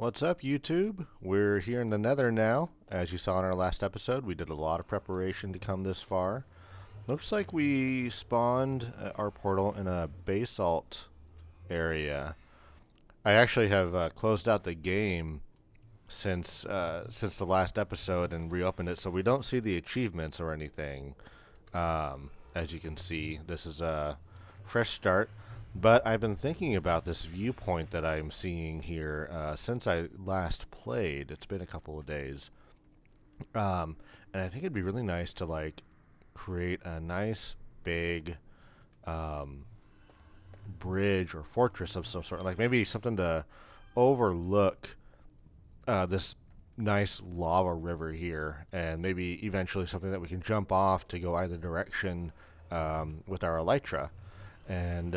What's up, YouTube? We're here in the Nether now. As you saw in our last episode, we did a lot of preparation to come this far. Looks like we spawned our portal in a basalt area. I actually have closed out the game since the last episode and reopened it, so we don't see the achievements or anything. As you can see, this is a fresh start. But I've been thinking about this viewpoint that I'm seeing here since I last played. It's been a couple of days. And I think it'd be really nice to like create a nice big bridge or fortress of some sort. Like maybe something to overlook this nice lava river here, and maybe eventually something that we can jump off to go either direction with our elytra. And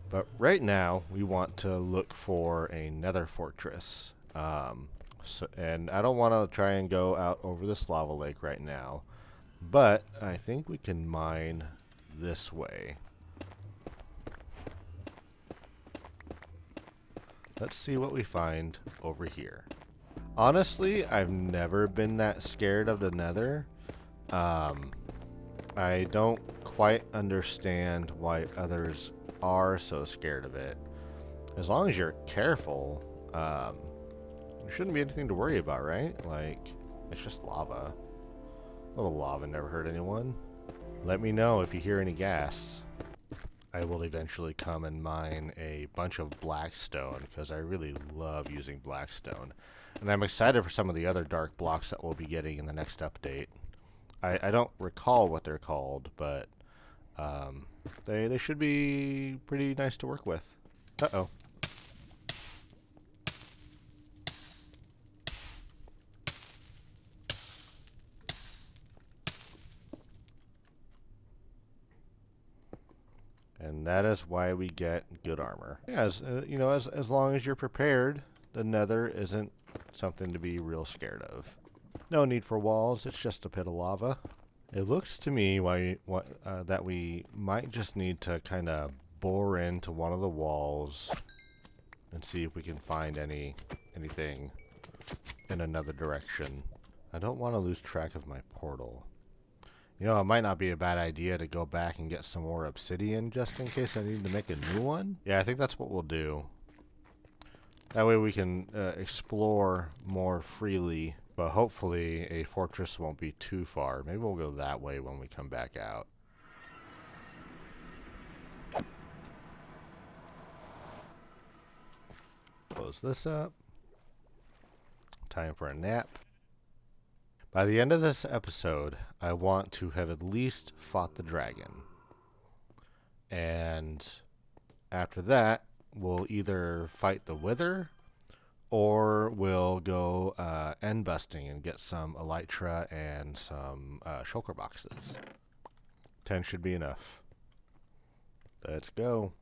but right now we want to look for a nether fortress, and I don't want to try and go out over this lava lake right now, but I think we can mine this way. Let's see what we find over here. Honestly, I've never been that scared of the nether. I don't quite understand why others are so scared of it. As long as you're careful, there shouldn't be anything to worry about, right? Like, it's just lava. A little lava never hurt anyone. Let me know if you hear any gas. I will eventually come and mine a bunch of blackstone because I really love using blackstone. And I'm excited for some of the other dark blocks that we'll be getting in the next update. I don't recall what they're called, but they should be pretty nice to work with. Uh-oh. And that is why we get good armor. Yeah, as long as you're prepared, the nether isn't something to be real scared of. No need for walls, it's just a pit of lava. It looks to me that we might just need to kind of bore into one of the walls and see if we can find anything in another direction. I don't want to lose track of my portal. You know, it might not be a bad idea to go back and get some more obsidian just in case I need to make a new one. Yeah, I think that's what we'll do. That way we can explore more freely, but hopefully a fortress won't be too far. Maybe we'll go that way when we come back out. Close this up. Time for a nap. By the end of this episode, I want to have at least fought the dragon. And after that, we'll either fight the Wither, or we'll go end busting and get some elytra and some shulker boxes. 10 should be enough. Let's go.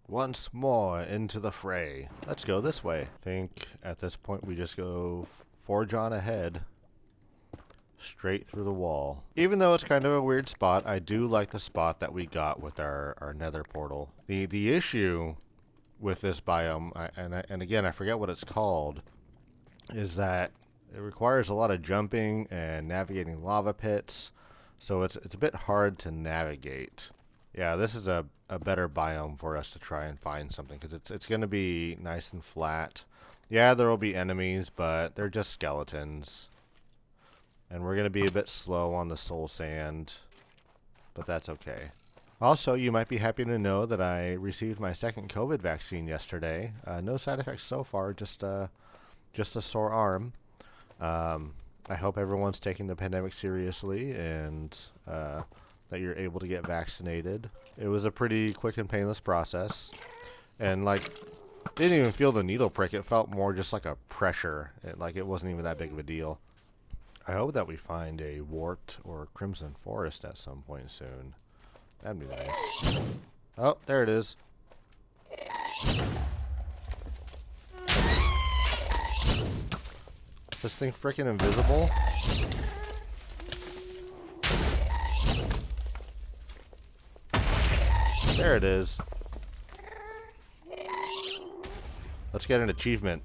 Once more into the fray. Let's go this way. I think at this point we just go forge on ahead. Straight through the wall. Even though it's kind of a weird spot, I do like the spot that we got with our nether portal. The issue with this biome, and again, I forget what it's called, is that it requires a lot of jumping and navigating lava pits, so it's a bit hard to navigate. Yeah, this is a better biome for us to try and find something, because it's going to be nice and flat. Yeah, there will be enemies, but they're just skeletons. And we're going to be a bit slow on the soul sand, but that's okay. Also, you might be happy to know that I received my second COVID vaccine yesterday. No side effects so far, just a sore arm. I hope everyone's taking the pandemic seriously and that you're able to get vaccinated. It was a pretty quick and painless process. And like, didn't even feel the needle prick. It felt more just like a pressure. It wasn't even that big of a deal. I hope that we find a wart or crimson forest at some point soon. That'd be nice. Oh, there it is. Is this thing freaking invisible? There it is. Let's get an achievement.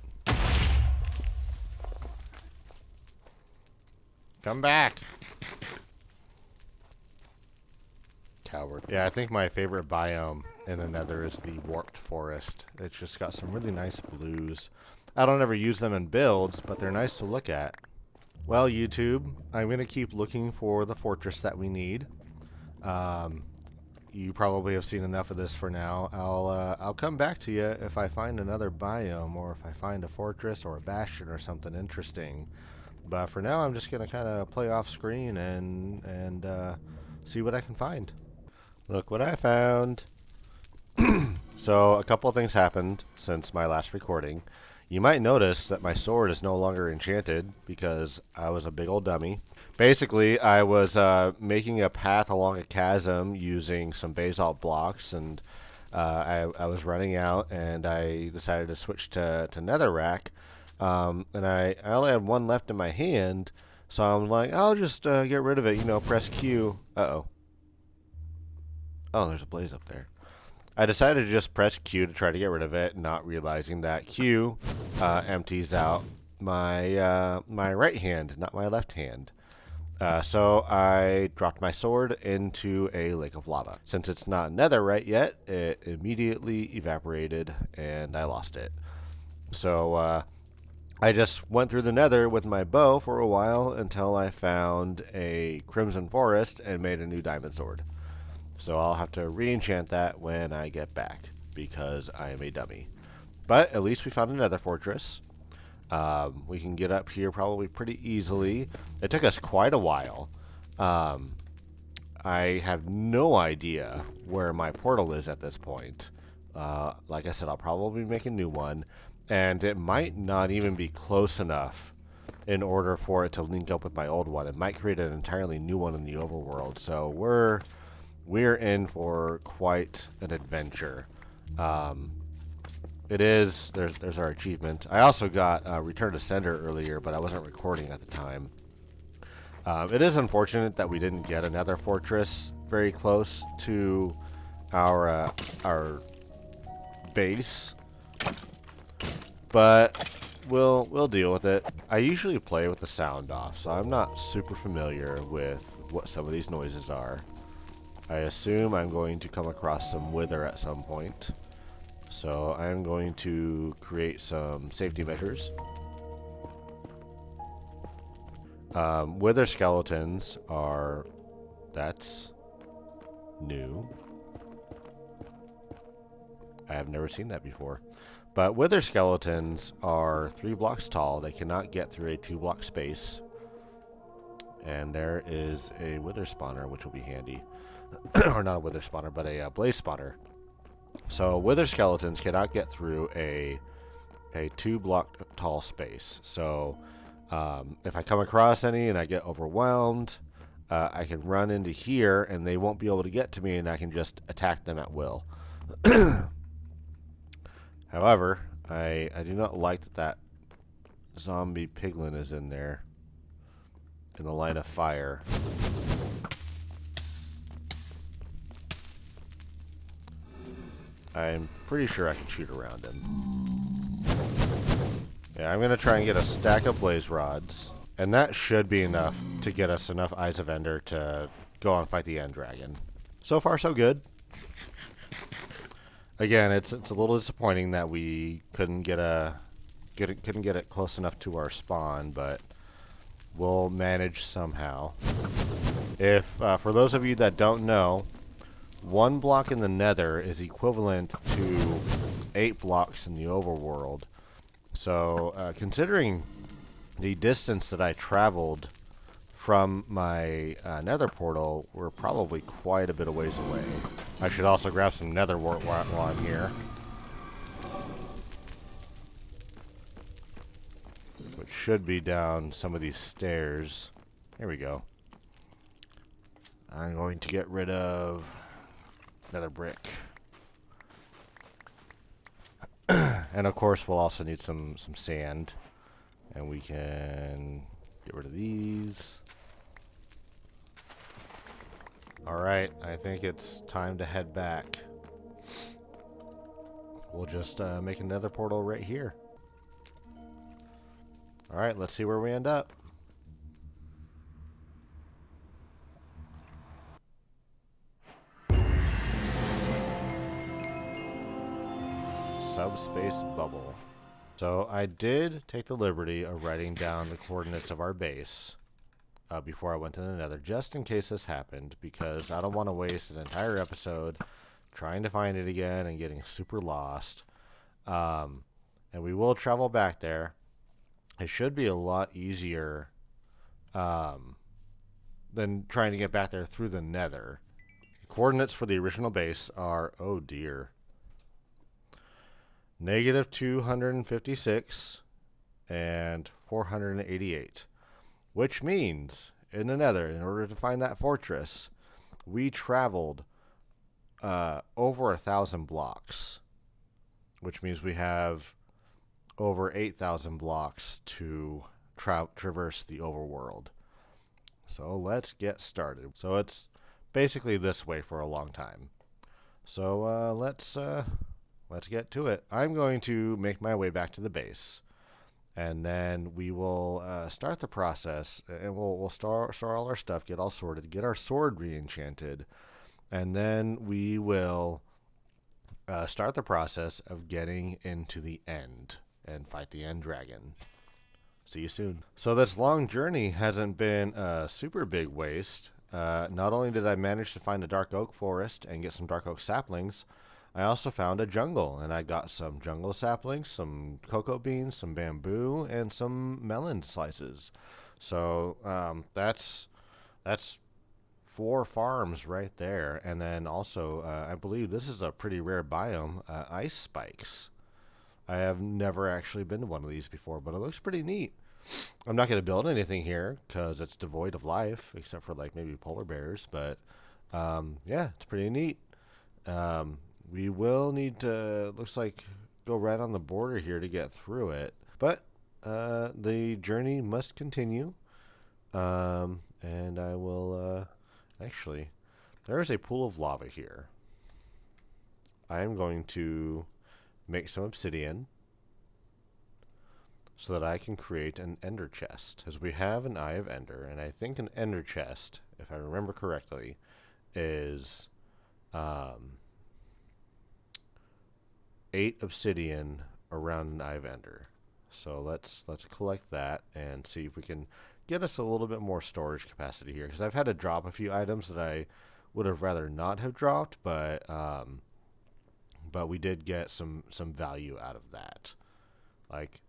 Come back. Coward. Yeah, I think my favorite biome in the Nether is the warped forest. It's just got some really nice blues. I don't ever use them in builds, but they're nice to look at. Well, YouTube, I'm going to keep looking for the fortress that we need. You probably have seen enough of this for now. I'll come back to you if I find another biome or if I find a fortress or a bastion or something interesting. But for now, I'm just going to kind of play off screen and see what I can find. Look what I found. So a couple of things happened since my last recording. You might notice that my sword is no longer enchanted because I was a big old dummy. Basically, I was making a path along a chasm using some basalt blocks, and I was running out, and I decided to switch to netherrack. And I only had one left in my hand, so I'm like, I'll just get rid of it, press Q. Uh-oh. Oh, there's a blaze up there. I decided to just press Q to try to get rid of it, not realizing that Q empties out my my right hand, not my left hand. So I dropped my sword into a lake of lava. Since it's not netherite yet, it immediately evaporated and I lost it. So I just went through the nether with my bow for a while until I found a crimson forest and made a new diamond sword. So I'll have to re-enchant that when I get back because I am a dummy. But at least we found another fortress. We can get up here probably pretty easily. It took us quite a while. I have no idea where my portal is at this point. Like I said, I'll probably make a new one. And it might not even be close enough in order for it to link up with my old one. It might create an entirely new one in the overworld. So we're in for quite an adventure. It is. There's our achievement. I also got Return to Sender earlier, but I wasn't recording at the time. It is unfortunate that we didn't get another fortress very close to our base, but we'll deal with it. I usually play with the sound off, so I'm not super familiar with what some of these noises are. I assume I'm going to come across some wither at some point. So I'm going to create some safety measures. Wither skeletons are... That's new. I have never seen that before. But wither skeletons are 3 blocks tall. They cannot get through a 2-block space. And there is a wither spawner, which will be handy. Or not a wither spawner, but a blaze spawner. So wither skeletons cannot get through a 2-block tall space. So if I come across any and I get overwhelmed, I can run into here and they won't be able to get to me, and I can just attack them at will. However, I do not like that zombie piglin is in there in the line of fire. I'm pretty sure I can shoot around him. Yeah, I'm going to try and get a stack of blaze rods. And that should be enough to get us enough Eyes of Ender to go and fight the End Dragon. So far, so good. Again, it's a little disappointing that we couldn't get it close enough to our spawn, but we'll manage somehow. If for those of you that don't know, 1 block in the Nether is equivalent to 8 blocks in the overworld. So, considering the distance that I traveled from my Nether portal, we're probably quite a bit of ways away. I should also grab some Nether wart while I'm here, which should be down some of these stairs. Here we go. I'm going to get rid of another brick. And of course we'll also need some sand. And we can get rid of these. Alright, I think it's time to head back. We'll just make another portal right here. Alright, let's see where we end up. subspace bubble. So I did take the liberty of writing down the coordinates of our base before I went into the Nether, just in case this happened, because I don't want to waste an entire episode trying to find it again and getting super lost. And we will travel back there. It should be a lot easier than trying to get back there through the Nether. The coordinates for the original base are, oh dear, -256 and 488, which means in the Nether, in order to find that fortress, we traveled over 1,000 blocks, which means we have over 8,000 blocks to traverse the overworld. So let's get started. So it's basically this way for a long time. So let's get to it. I'm going to make my way back to the base, and then we will start the process, and we'll store all our stuff, get all sorted, get our sword re-enchanted, and then we will start the process of getting into the end and fight the end dragon. See you soon. So this long journey hasn't been a super big waste. Not only did I manage to find a dark oak forest and get some dark oak saplings, I also found a jungle, and I got some jungle saplings, some cocoa beans, some bamboo, and some melon slices. So that's 4 farms right there. And then also, I believe this is a pretty rare biome, ice spikes. I have never actually been to one of these before, but it looks pretty neat. I'm not going to build anything here because it's devoid of life, except for like maybe polar bears. But yeah, it's pretty neat. We will need to, looks like, go right on the border here to get through it. But the journey must continue. And I will, actually, there is a pool of lava here. I am going to make some obsidian so that I can create an ender chest. Because we have an eye of ender, and I think an ender chest, if I remember correctly, is 8 obsidian around an eye of ender. So let's collect that and see if we can get us a little bit more storage capacity here. Because I've had to drop a few items that I would have rather not have dropped, but we did get some value out of that. Like,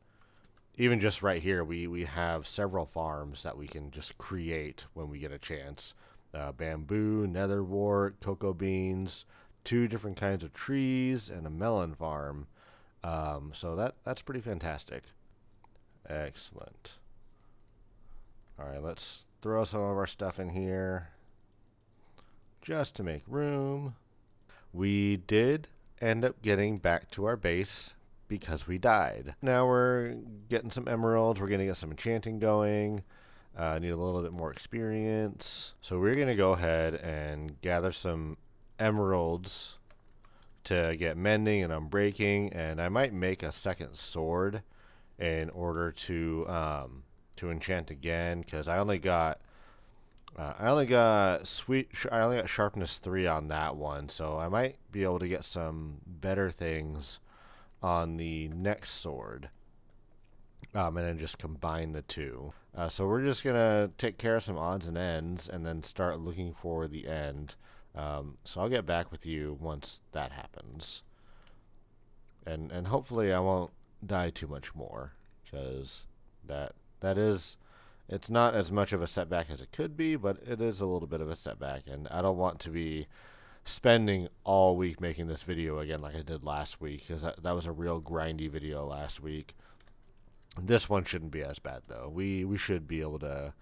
even just right here, we have several farms that we can just create when we get a chance. Bamboo, nether wart, cocoa beans, 2 different kinds of trees, and a melon farm. So that's pretty fantastic. Excellent. All right, let's throw some of our stuff in here just to make room. We did end up getting back to our base because we died. Now we're getting some emeralds. We're going to get some enchanting going. Need a little bit more experience. So we're going to go ahead and gather some emeralds to get mending and unbreaking. And I might make a second sword in order to enchant again, because I only got sharpness 3 on that one, so I might be able to get some better things on the next sword, and then just combine the 2. So we're just gonna take care of some odds and ends, and then start looking for the end. So I'll get back with you once that happens, and hopefully I won't die too much more, because that is. It's not as much of a setback as it could be, but it is a little bit of a setback, and I don't want to be spending all week making this video again like I did last week, because that was a real grindy video last week. This one shouldn't be as bad, though. We should be able to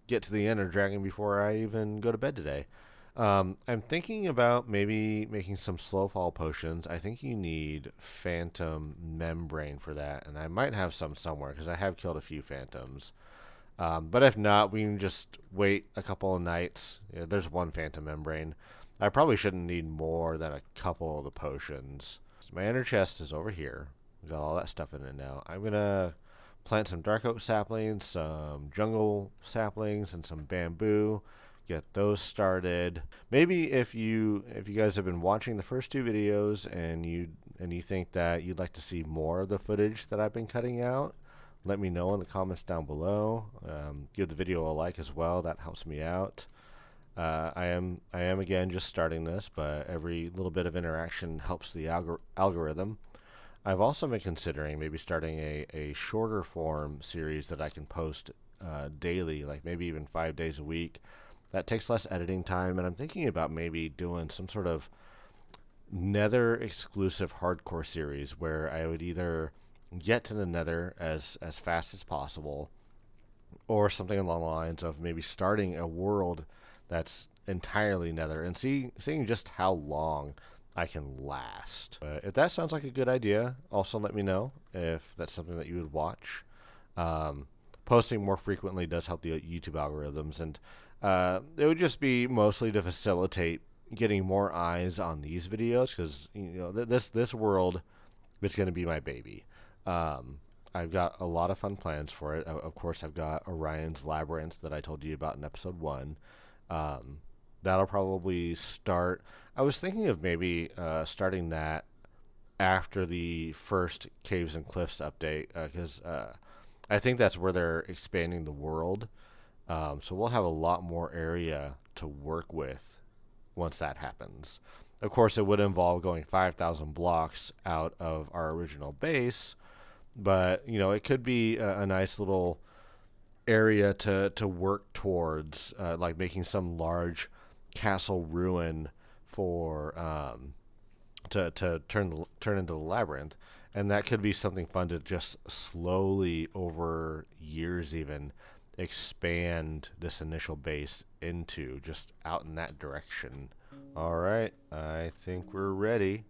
get to the ender dragon before I even go to bed today. I'm thinking about maybe making some slow fall potions. I think you need phantom membrane for that, and I might have some somewhere because I have killed a few phantoms. But if not, we can just wait a couple of nights. Yeah, there's 1 phantom membrane. I probably shouldn't need more than a couple of the potions. So my ender chest is over here. We've got all that stuff in it now. I'm going to plant some dark oak saplings, some jungle saplings, and some bamboo. Get those started. Maybe if you guys have been watching the first 2 videos and you and you think that you'd like to see more of the footage that I've been cutting out, let me know in the comments down below. Give the video a like as well. That helps me out. I am again just starting this, but every little bit of interaction helps the algorithm. I've also been considering maybe starting a shorter form series that I can post daily, like maybe even 5 days a week. That takes less editing time, and I'm thinking about maybe doing some sort of Nether exclusive hardcore series where I would either get to the Nether as fast as possible, or something along the lines of maybe starting a world that's entirely Nether and seeing just how long I can last. If that sounds like a good idea, also let me know if that's something that you would watch. Posting more frequently does help the YouTube algorithms, and it would just be mostly to facilitate getting more eyes on these videos, because this world is going to be my baby. I've got a lot of fun plans for it. Of course, I've got Orion's Labyrinth that I told you about in episode 1. That'll probably start. I was thinking of maybe starting that after the first Caves and Cliffs update, because I think that's where they're expanding the world. So we'll have a lot more area to work with once that happens. Of course, it would involve going 5,000 blocks out of our original base, but it could be a nice little area to work towards, like making some large castle ruin for to turn into the labyrinth, and that could be something fun to just slowly over years even expand this initial base into, just out in that direction. All right, I think we're ready.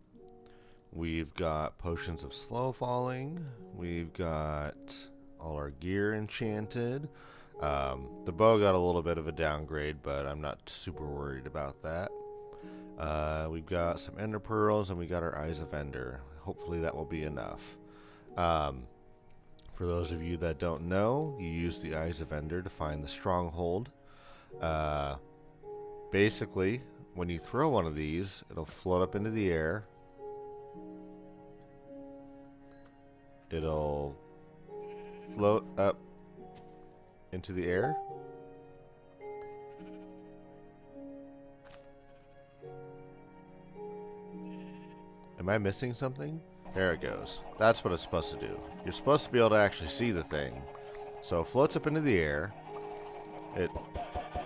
We've got potions of slow falling. We've got all our gear enchanted. The bow got a little bit of a downgrade, but I'm not super worried about that. We've got some ender pearls, and we got our eyes of ender. Hopefully that will be enough. For those of you that don't know, you use the eyes of ender to find the stronghold. Basically, when you throw one of these, it'll float up into the air. It'll float up into the air. Am I missing something? There it goes. That's what it's supposed to do. You're supposed to be able to actually see the thing. So it floats up into the air. It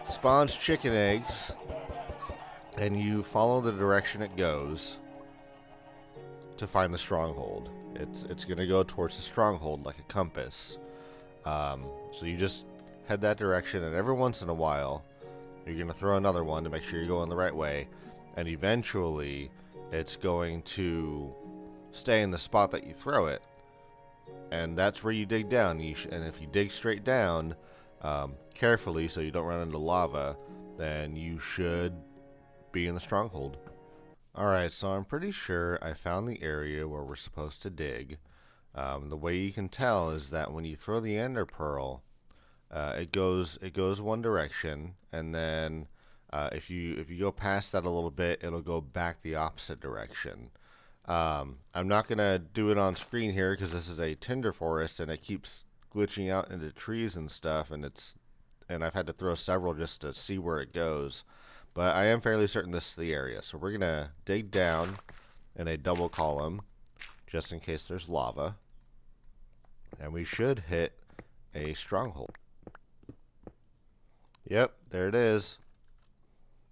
spawns chicken eggs, and you follow the direction it goes to find the stronghold. It's going to go towards the stronghold like a compass. So you just head that direction, and every once in a while you're going to throw another one to make sure you're going the right way, and eventually it's going to stay in the spot that you throw it, and that's where you dig down. And if you dig straight down carefully so you don't run into lava, then you should be in the stronghold. Alright, so I'm pretty sure I found the area where we're supposed to dig. The way you can tell is that when you throw the ender pearl, it goes one direction, and then if you go past that a little bit, it'll go back the opposite direction. I'm not gonna do it on screen here because this is a tinder forest and it keeps glitching out into trees and stuff, and I've had to throw several just to see where it goes. But I am fairly certain this is the area, so we're gonna dig down in a double column just in case there's lava, and we should hit a stronghold. Yep, there it is.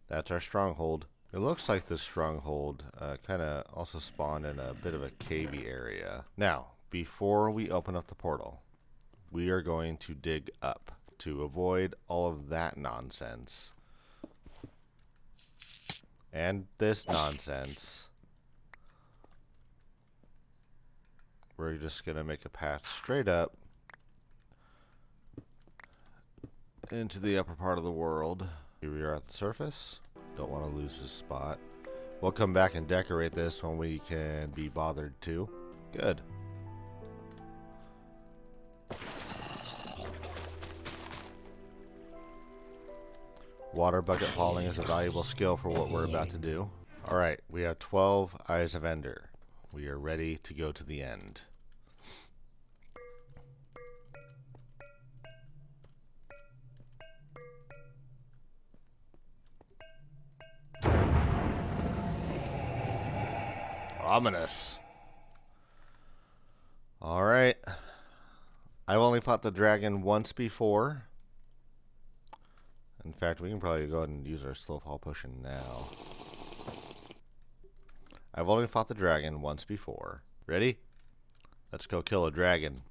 That's our stronghold. It looks like this stronghold kind of also spawned in a bit of a cavey area. Now, before we open up the portal, we are going to dig up to avoid all of that nonsense. And this nonsense. We're just going to make a path straight up into the upper part of the world. Here we are at the surface. Don't want to lose this spot. We'll come back and decorate this when we can be bothered to. Good. Water bucket hauling is a valuable skill for what we're about to do. Alright, we have 12 Eyes of Ender. We are ready to go to the end. Ominous. Alright. I've only fought the dragon once before. In fact, we can probably go ahead and use our slow fall potion now. I've only fought the dragon once before. Ready? Let's go kill a dragon.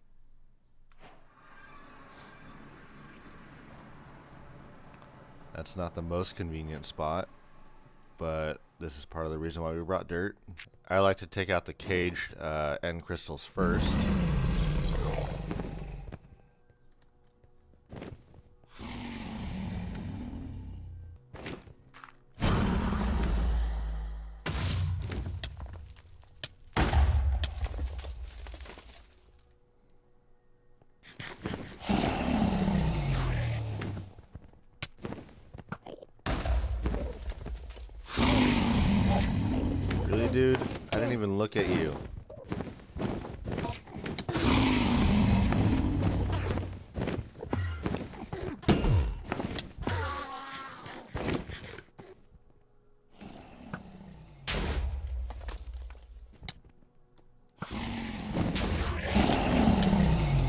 That's not the most convenient spot, but this is part of the reason why we brought dirt. I like to take out the caged end crystals first. Really, dude? I didn't even look at you.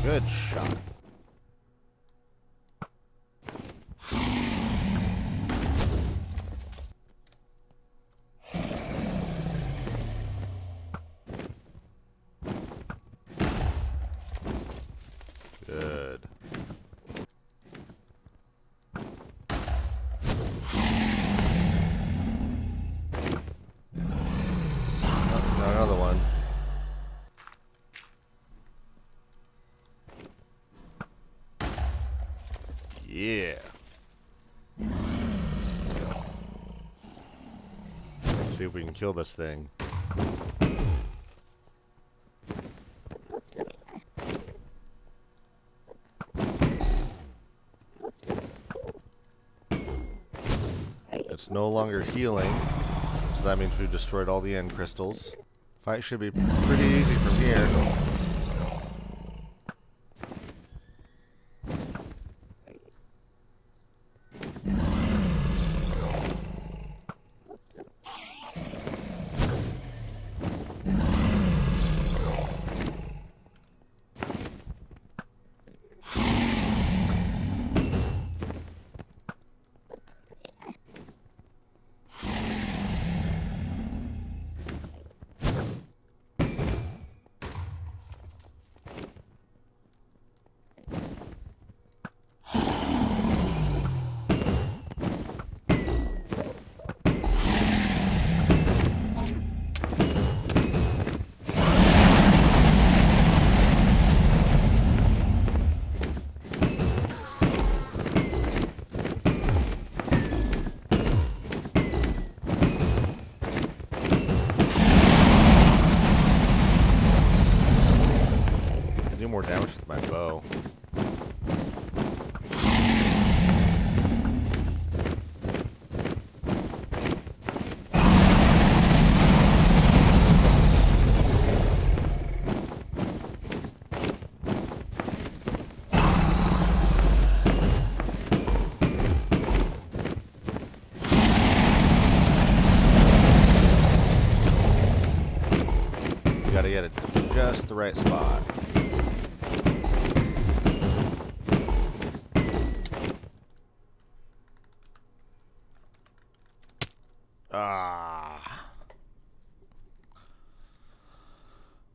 Good shot. Good. Oh, another one. Yeah. See if we can kill this thing. It's no longer healing, so that means we've destroyed all the end crystals. Fight should be pretty easy from here. More damage with my bow. You gotta get it just the right spot.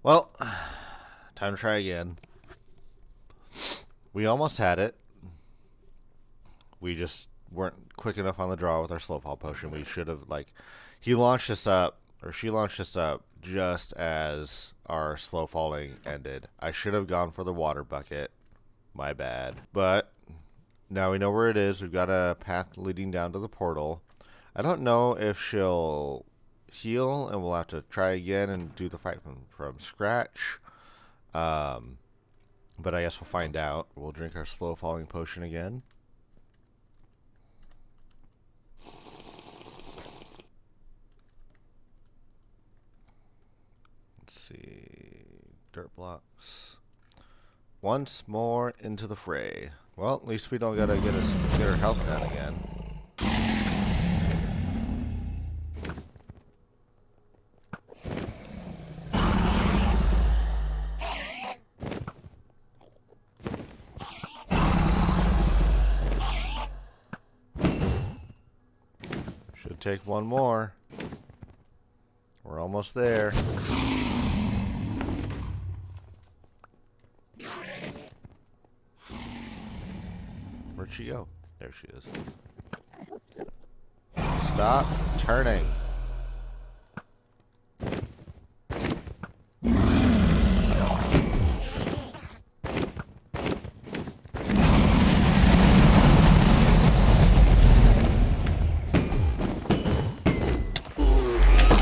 Well, time to try again. We almost had it. We just weren't quick enough on the draw with our slow fall potion. We should have, he launched us up, or she launched us up just as our slow falling ended. I should have gone for the water bucket. My bad. But now we know where it is. We've got a path leading down to the portal. I don't know if she'll heal and we'll have to try again and do the fight from scratch. But I guess we'll find out. We'll drink our slow falling potion again. Let's once more into the fray. Well, at least we don't gotta get our health down again. Should take one more. We're almost there. Where'd she go? There she is. Stop turning.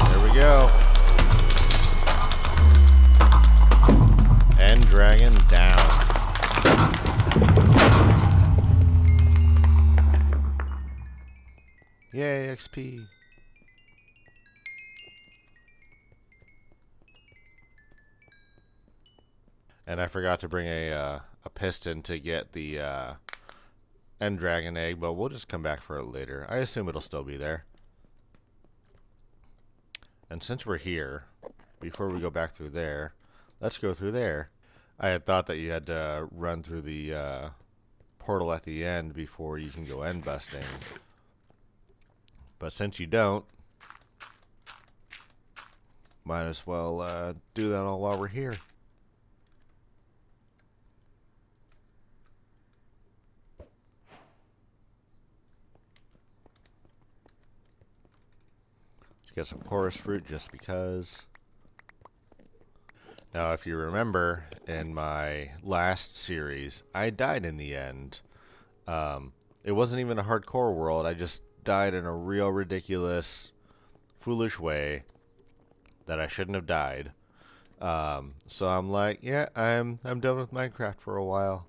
There we go. End dragon down. Yay, XP. And I forgot to bring a piston to get the end dragon egg, but we'll just come back for it later. I assume it'll still be there. And since we're here, before we go back through there, let's go through there. I had thought that you had to run through the portal at the end before you can go end busting. But since you don't, might as well do that all while we're here. Let's get some chorus fruit just because. Now, if you remember, in my last series, I died in the end. It wasn't even a hardcore world. I just died in a real ridiculous, foolish way that I shouldn't have died. So I'm like, yeah, I'm done with Minecraft for a while.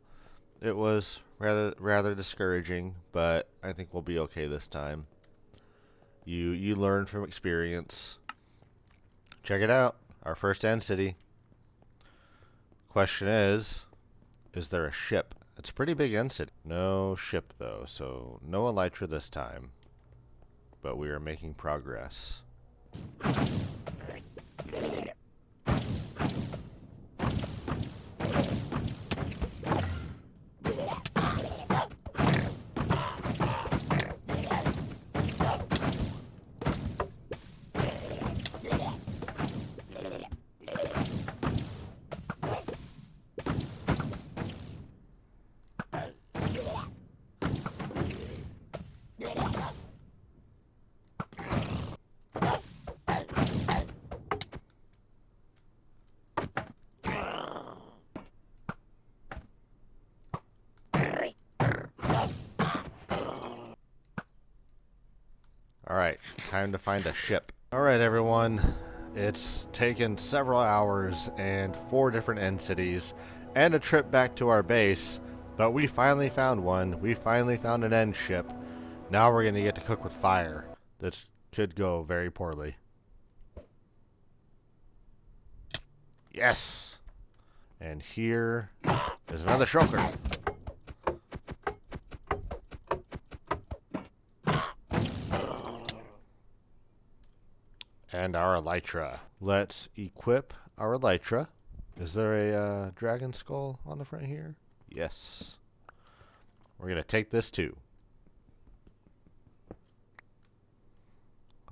It was rather discouraging, but I think we'll be okay this time. You learn from experience. Check it out. Our first end city. Question is there a ship? It's a pretty big end city. No ship though, so no elytra this time. But we are making progress. Alright, time to find a ship. Alright everyone, it's taken several hours and 4 different end cities and a trip back to our base, but we finally found one. We finally found an end ship. Now we're going to get to cook with fire. This could go very poorly. Yes! And here is another shulker. And our elytra. Let's equip our elytra. Is there a dragon skull on the front here? Yes. We're going to take this too.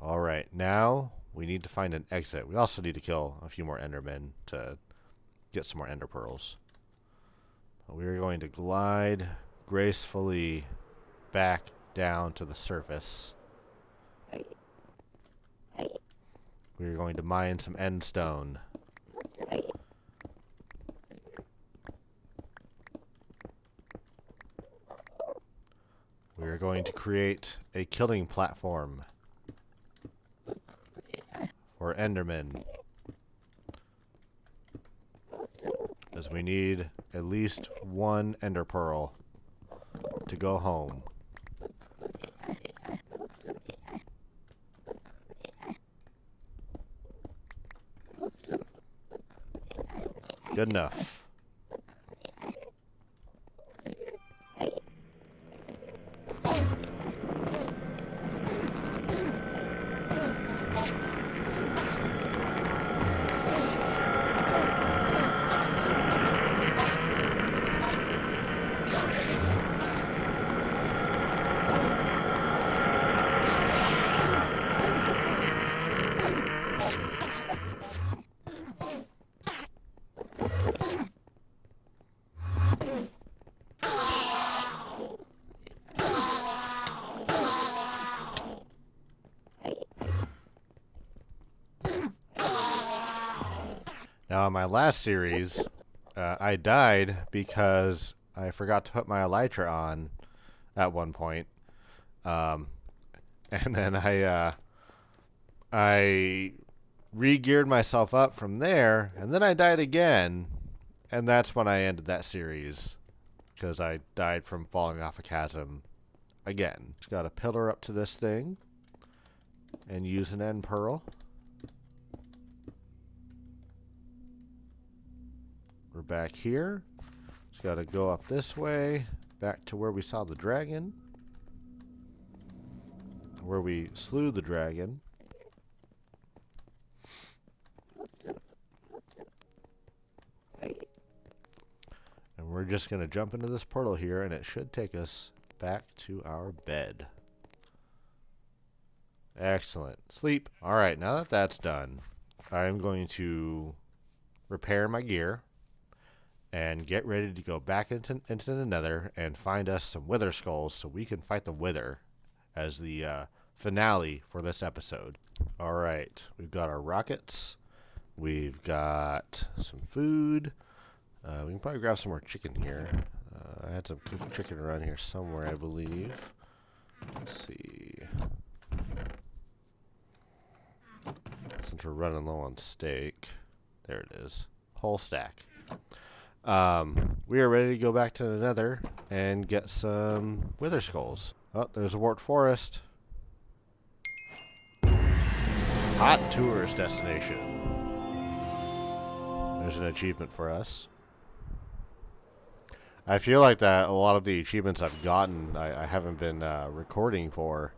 Alright, now we need to find an exit. We also need to kill a few more endermen to get some more ender pearls. We are going to glide gracefully back down to the surface. We're going to mine some end stone. We're going to create a killing platform for endermen, as we need at least 1 ender pearl to go home. Good enough. Now, in my last series, I died because I forgot to put my elytra on at one point. And then I re-geared myself up from there, and then I died again, and that's when I ended that series, because I died from falling off a chasm again. Just got to pillar up to this thing and use an end pearl. We're back here. Just got to go up this way, back to where we saw the dragon, where we slew the dragon. And we're just going to jump into this portal here, and it should take us back to our bed. Excellent. Sleep. All right, now that that's done, I'm going to repair my gear and get ready to go back into the Nether and find us some Wither skulls so we can fight the Wither as the finale for this episode. All right, we've got our rockets. We've got some food. We can probably grab some more chicken here. I had some cooked chicken around here somewhere, I believe. Let's see. Since we're running low on steak. There it is. Whole stack. We are ready to go back to the Nether and get some Wither skulls. Oh, there's a warped forest. Hot tourist destination. There's an achievement for us. I feel like that a lot of the achievements I've gotten, I haven't been recording for,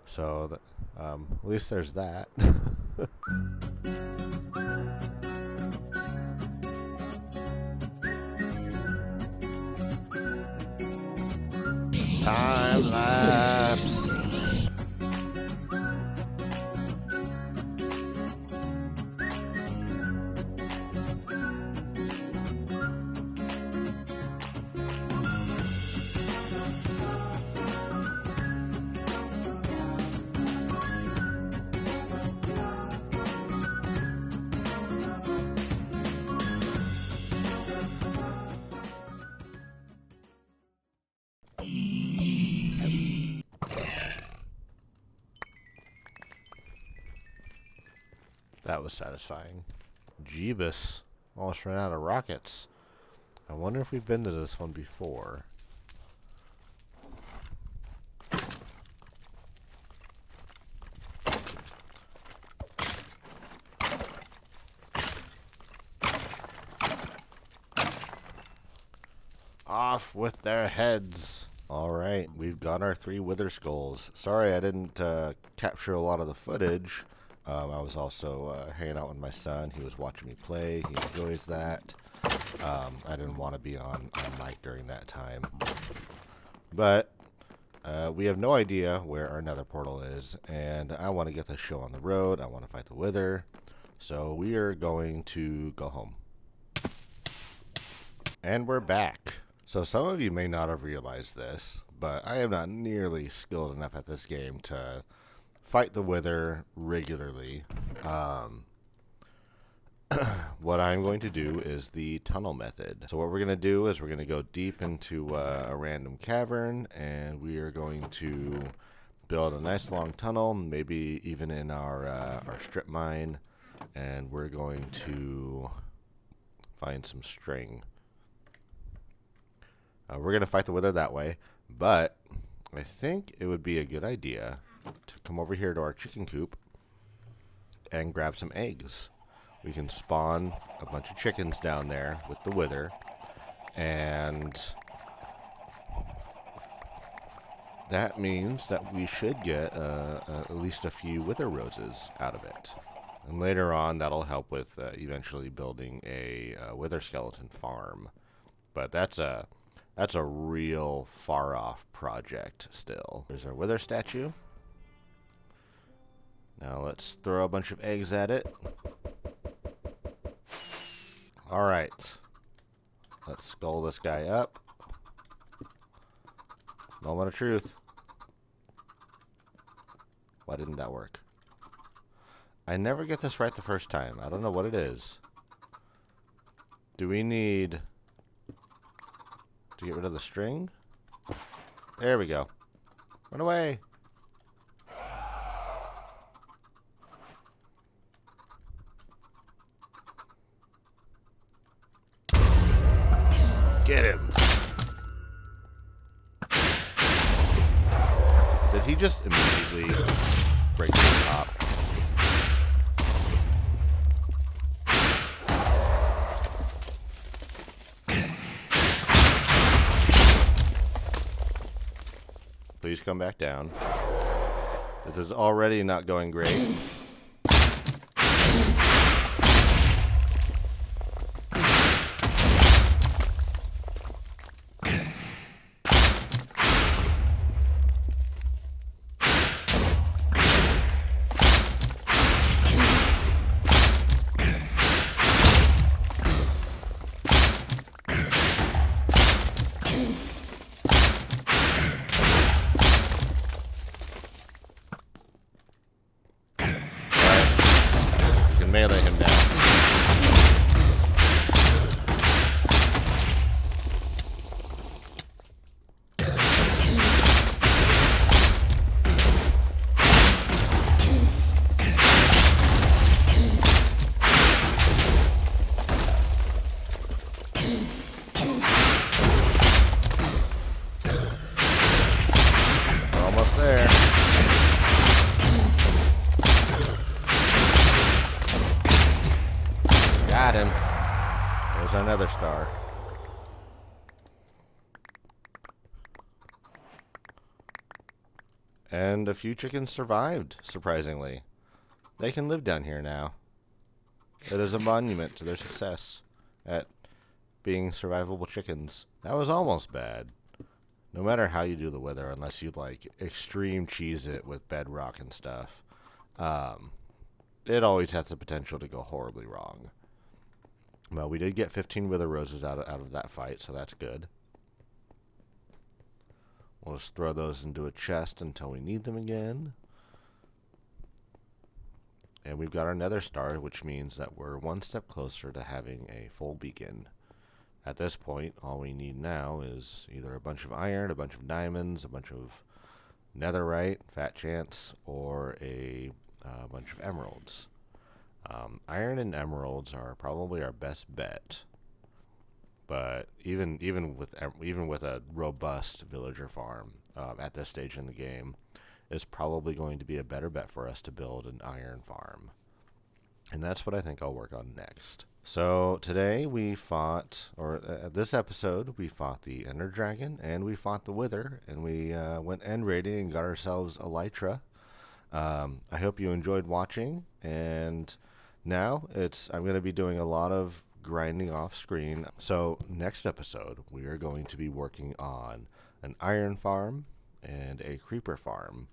so that, at least there's that. Time lapse. That was satisfying. Jeebus. Almost ran out of rockets. I wonder if we've been to this one before. Off with their heads. Alright, we've got our 3 Wither skulls. Sorry I didn't capture a lot of the footage. I was also hanging out with my son. He was watching me play. He enjoys that. I didn't want to be on mic during that time. But we have no idea where our Nether portal is, and I want to get this show on the road. I want to fight the Wither. So we are going to go home. And we're back. So some of you may not have realized this, but I am not nearly skilled enough at this game to fight the Wither regularly. What I'm going to do is the tunnel method. So what we're going to do is we're going to go deep into a random cavern, and we are going to build a nice long tunnel, maybe even in our strip mine, and we're going to find some string. We're going to fight the Wither that way, but I think it would be a good idea to come over here to our chicken coop and grab some eggs. We can spawn a bunch of chickens down there with the Wither, and that means that we should get at least a few Wither roses out of it. And later on, that'll help with eventually building a Wither skeleton farm. But that's a real far-off project still. There's our Wither statue. Now let's throw a bunch of eggs at it. Alright. Let's skull this guy up. Moment of truth. Why didn't that work? I never get this right the first time. I don't know what it is. Do we need to get rid of the string? There we go. Run away. Get him. Did he just immediately break the top? Please come back down. This is already not going great. Melee him now. We're almost there. Got him. There's our Nether star. And a few chickens survived, surprisingly. They can live down here now. It is a monument to their success at being survivable chickens. That was almost bad. No matter how you do the wither, unless you like extreme cheese it with bedrock and stuff, it always has the potential to go horribly wrong. Well, we did get 15 wither roses out of that fight, so that's good. We'll just throw those into a chest until we need them again. And we've got our nether star, which means that we're one step closer to having a full beacon. At this point, all we need now is either a bunch of iron, a bunch of diamonds, a bunch of netherite, fat chance, or a bunch of emeralds. Iron and emeralds are probably our best bet, but even with a robust villager farm at this stage in the game, is probably going to be a better bet for us to build an iron farm, and that's what I think I'll work on next. So today we fought, or this episode we fought the Ender Dragon and we fought the Wither, and we went end raiding and got ourselves elytra. I hope you enjoyed watching, and now I'm going to be doing a lot of grinding off screen. So next episode, we are going to be working on an iron farm and a creeper farm.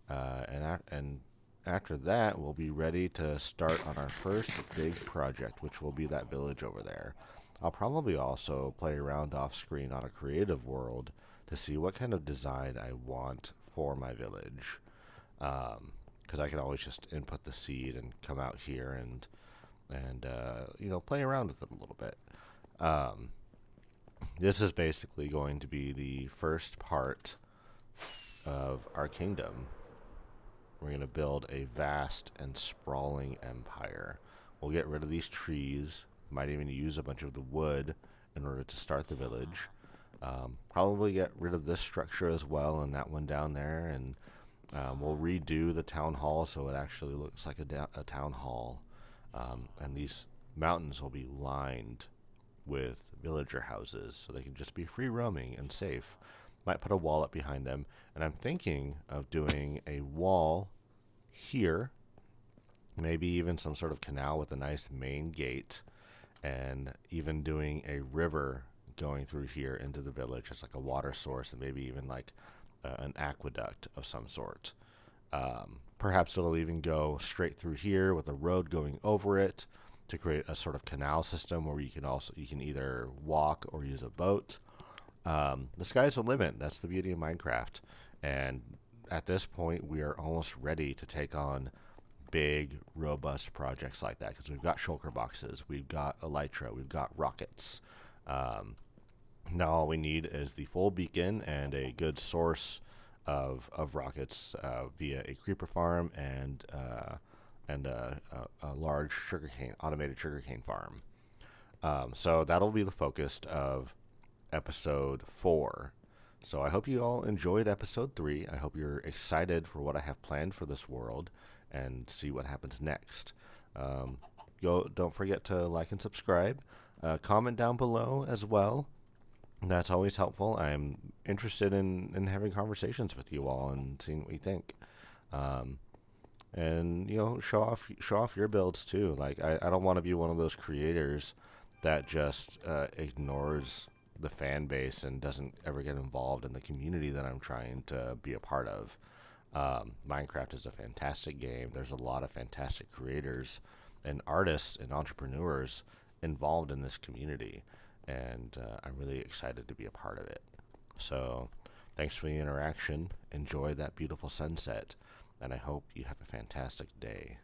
And after that, we'll be ready to start on our first big project, which will be that village over there. I'll probably also play around off screen on a creative world to see what kind of design I want for my village. Because I can always just input the seed and come out here and play around with it a little bit. This is basically going to be the first part of our kingdom. We're going to build a vast and sprawling empire. We'll get rid of these trees. Might even use a bunch of the wood in order to start the village. Probably get rid of this structure as well and that one down there, and we'll redo the town hall so it actually looks like a town hall. And these mountains will be lined with villager houses so they can just be free roaming and safe. Might put a wall up behind them, and I'm thinking of doing a wall here, maybe even some sort of canal with a nice main gate, and even doing a river going through here into the village as like a water source, and maybe even like an aqueduct of some sort. Perhaps it'll even go straight through here with a road going over it to create a sort of canal system where you can either walk or use a boat. The sky's the limit. That's the beauty of Minecraft. And at this point, we are almost ready to take on big, robust projects like that, because we've got shulker boxes, we've got elytra, we've got rockets. Now all we need is the full beacon and a good source of rockets via a creeper farm and a large automated sugarcane farm. So that'll be the focus of episode 4. So I hope you all enjoyed episode 3. I hope you're excited for what I have planned for this world and see what happens next. Don't forget to like and subscribe. Comment down below as well. That's always helpful. I'm interested in having conversations with you all and seeing what you think. And show off your builds too. Like I don't want to be one of those creators that just ignores the fan base and doesn't ever get involved in the community that I'm trying to be a part of. Minecraft is a fantastic game. There's a lot of fantastic creators and artists and entrepreneurs involved in this community, and I'm really excited to be a part of it. So thanks for the interaction. Enjoy that beautiful sunset, and I hope you have a fantastic day.